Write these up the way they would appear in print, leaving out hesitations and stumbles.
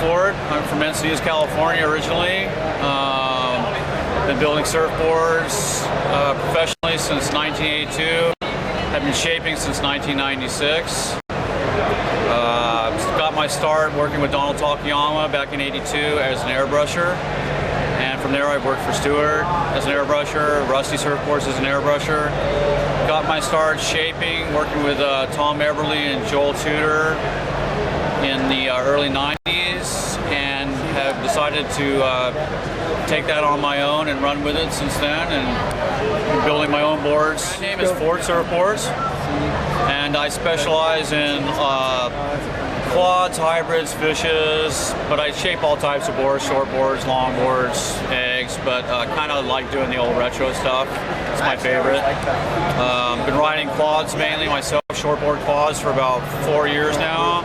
Ford. I'm from Encinitas, California originally. Been building surfboards professionally since 1982. I've been shaping since 1996. Got my start working with Donald Takayama back in '82 as an airbrusher. And from there I worked for Stewart as an airbrusher, Rusty Surfboards as an airbrusher. Got my start shaping, working with Tom Eberly and Joel Tudor in the early 90s, and have decided to take that on my own and run with it since then, and building my own boards. My name is Ford Surfboards, and I specialize in quads, hybrids, fishes, but I shape all types of boards, short boards, long boards, eggs, but kind of like doing the old retro stuff. It's my favorite. Been riding quads mainly myself, shortboard quads, for about 4 years now.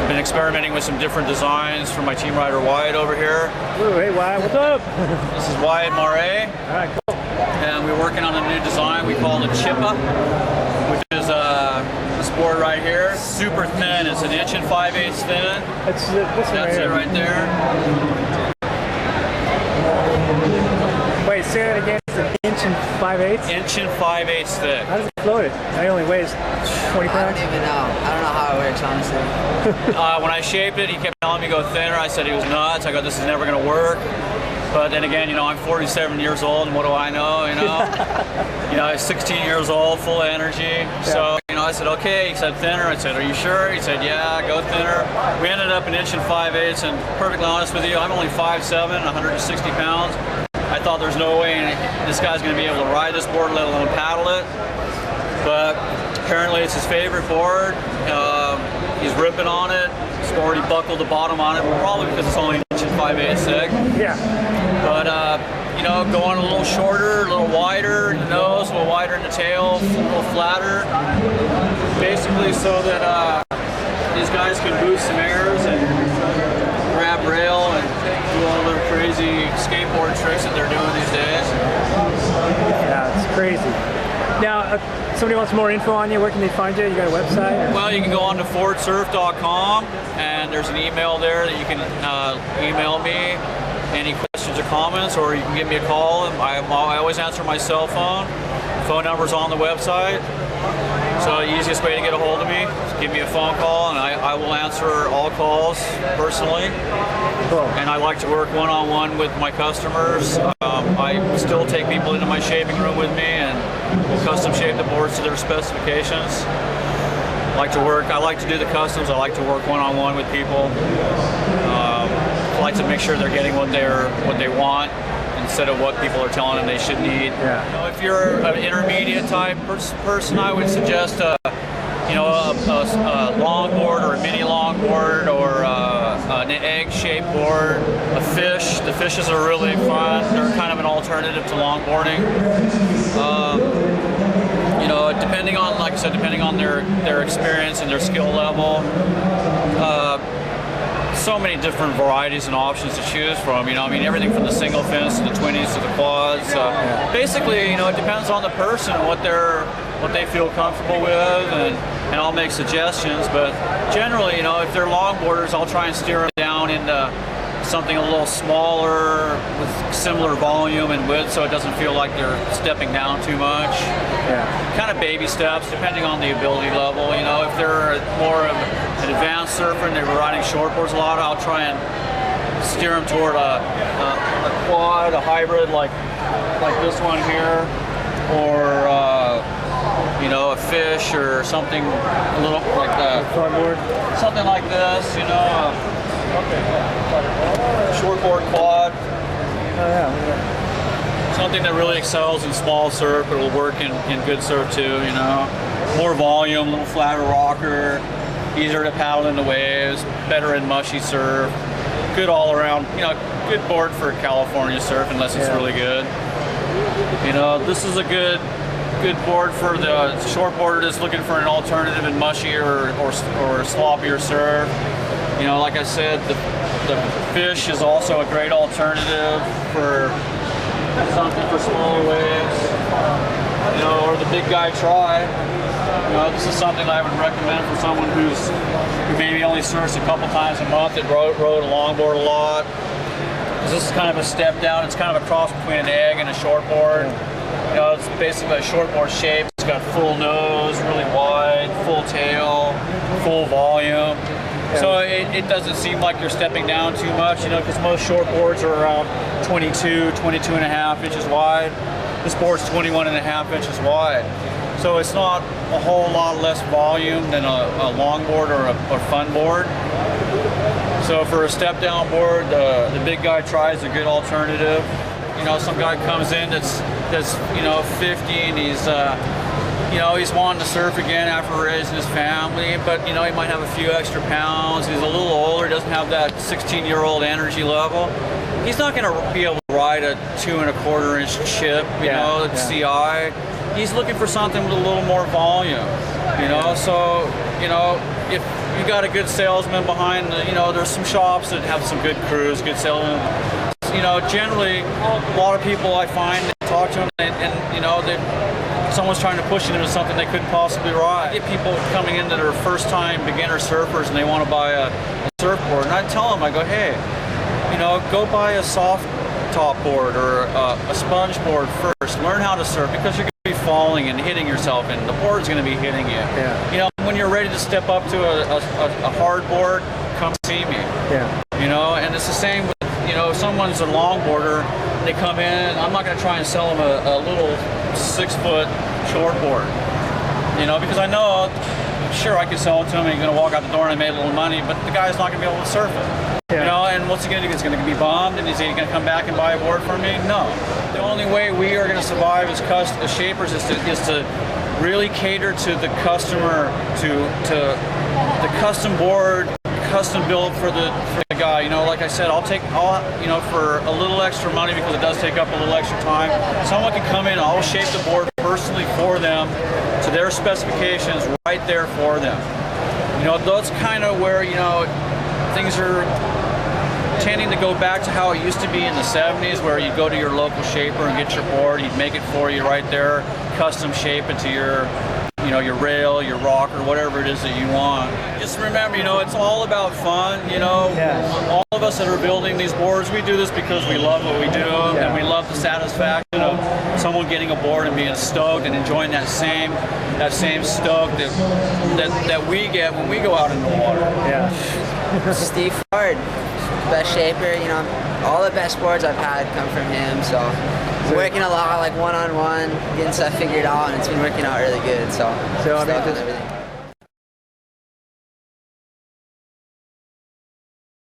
Been experimenting with some different designs from my team rider Wyatt over here. Ooh, hey Wyatt, what's up? This is Wyatt Marre. Alright, cool. And we're working on a new design we call the Chippa, which is this board right here. Super thin, it's 1 5/8 inches thin. That's it right there. Wait, say that again. It's 1 5/8 inches? 1 5/8 inches thick. How does it float it? It only weighs 20 pounds? I don't even know. I don't know how it works, honestly. When I shaped it, he kept telling me to go thinner. I said he was nuts. I go, this is never going to work. But then again, you know, I'm 47 years old, and what do I know, you know? You know, I'm 16 years old, full of energy. Yeah. So, you know, I said, okay. He said thinner. I said, are you sure? He said, yeah, go thinner. We ended up 1 5/8 inches, and perfectly honest with you, I'm only 5'7", 160 pounds. I thought there's no way this guy's going to be able to ride this board, let alone paddle it. But apparently it's his favorite board. He's ripping on it. He's already buckled the bottom on it, probably because it's only 1 5/8 inches thick. Yeah. But you know, going a little shorter, a little wider in the nose, a little wider in the tail, a little flatter, basically so that these guys can boost some airs and grab rail and do all their crazy skateboard tricks that they're doing these days. Yeah, it's crazy. Now, if somebody wants more info on you, where can they find you? You got a website? Or? Well, you can go on to fordsurf.com, and there's an email there that you can email me any questions or comments, or you can give me a call. I always answer my cell phone. Phone number's on the website. So the easiest way to get a hold of me is give me a phone call, and I will answer all calls personally. Cool. And I like to work one-on-one with my customers. I still take people into my shaping room with me and custom shape the boards to their specifications. I like to do the customs. I like to work one-on-one with people. I like to make sure they're getting what they want, instead of what people are telling them they should need. Yeah. You know, if you're an intermediate type person, I would suggest a longboard or a mini longboard, or an egg-shaped board, a fish. The fishes are really fun. They're kind of an alternative to longboarding. You know, depending on, like I said, depending on their experience and their skill level. So many different varieties and options to choose from. You know, I mean, everything from the single fins to the twinnies to the quads. Basically, you know, it depends on the person, what they feel comfortable with, and I'll make suggestions. But generally, you know, if they're longboarders, I'll try and steer them down into something a little smaller with similar volume and width, so it doesn't feel like they're stepping down too much. Yeah. Kind of baby steps, depending on the ability level. You know, if they're more of an advanced surfer and they're riding shortboards a lot, I'll try and steer them toward a quad, a hybrid like this one here, or you know, a fish or something a little like something like this. You know, shortboard quad. Oh yeah. Something that really excels in small surf, but will work in good surf too, you know. More volume, a little flatter rocker, easier to paddle in the waves, better in mushy surf. Good all around, you know, good board for California surf unless it's really good. You know, this is a good board for the shortboarder that's looking for an alternative in mushier or sloppier surf. You know, like I said, the fish is also a great alternative for something for smaller waves, you know, or the big guy try. You know, this is something I would recommend for someone who's who maybe only surfs a couple times a month that rode a longboard a lot. This is kind of a step down. It's kind of a cross between an egg and a shortboard. You know, it's basically a shortboard shape. It's got full nose, really wide, full tail, full volume. So it doesn't seem like you're stepping down too much, you know, because most shortboards are around 22 and a half inches wide. This board's 21 and a half inches wide. So it's not a whole lot less volume than a longboard or a fun board. So for a step down board, the big guy tries a good alternative. You know, some guy comes in that's 50 and he's wanting to surf again after raising his family, but you know, he might have a few extra pounds. He's a little older, doesn't have that 16-year-old energy level. He's not going to be able to ride a 2 1/4 inch chip, CI. He's looking for something with a little more volume, you know. So, you know, if you got a good salesman behind, there's some shops that have some good crews, good salesmen. You know, generally, a lot of people I find talk to them, and you know, someone's trying to push them into something they couldn't possibly ride. I get people coming in that are first-time beginner surfers and they want to buy a surfboard, and I tell them, I go, hey, you know, go buy a soft top board or a sponge board first. Learn how to surf, because you're going to be falling and hitting yourself, and the board's going to be hitting you. Yeah. You know, when you're ready to step up to a hard board, come see me. Yeah. You know, and it's the same with, you know, if someone's a longboarder, they come in, I'm not going to try and sell them a little 6-foot shortboard, you know, because I know, sure, I could sell it to him and he's going to walk out the door and I made a little money, but the guy's not going to be able to surf it. Yeah. You know, and what's he going to do? He's going to be bummed, and is he going to come back and buy a board from me? No. The only way we are going to survive as shapers is to really cater to the customer, to the custom board, custom build for the guy. You know, like I said, I'll for a little extra money, because it does take up a little extra time. Someone can come in, I'll shape the board personally for them to their specifications right there for them. You know, that's kind of where, you know, things are tending to go back to how it used to be in the 70s, where you go to your local shaper and get your board, he'd make it for you right there, custom shape it to your, you know, your rail, your rocker, whatever it is that you want. Just remember, you know, it's all about fun, you know. Yeah. All of us that are building these boards, we do this because we love what we do, and we love the satisfaction of someone getting a board and being stoked and enjoying that same stoke that we get when we go out in the water. Yeah. Steve Ford, best shaper. You know, all the best boards I've had come from him. So working a lot, like one-on-one, getting stuff figured out, and it's been working out really good. So I mean, on everything.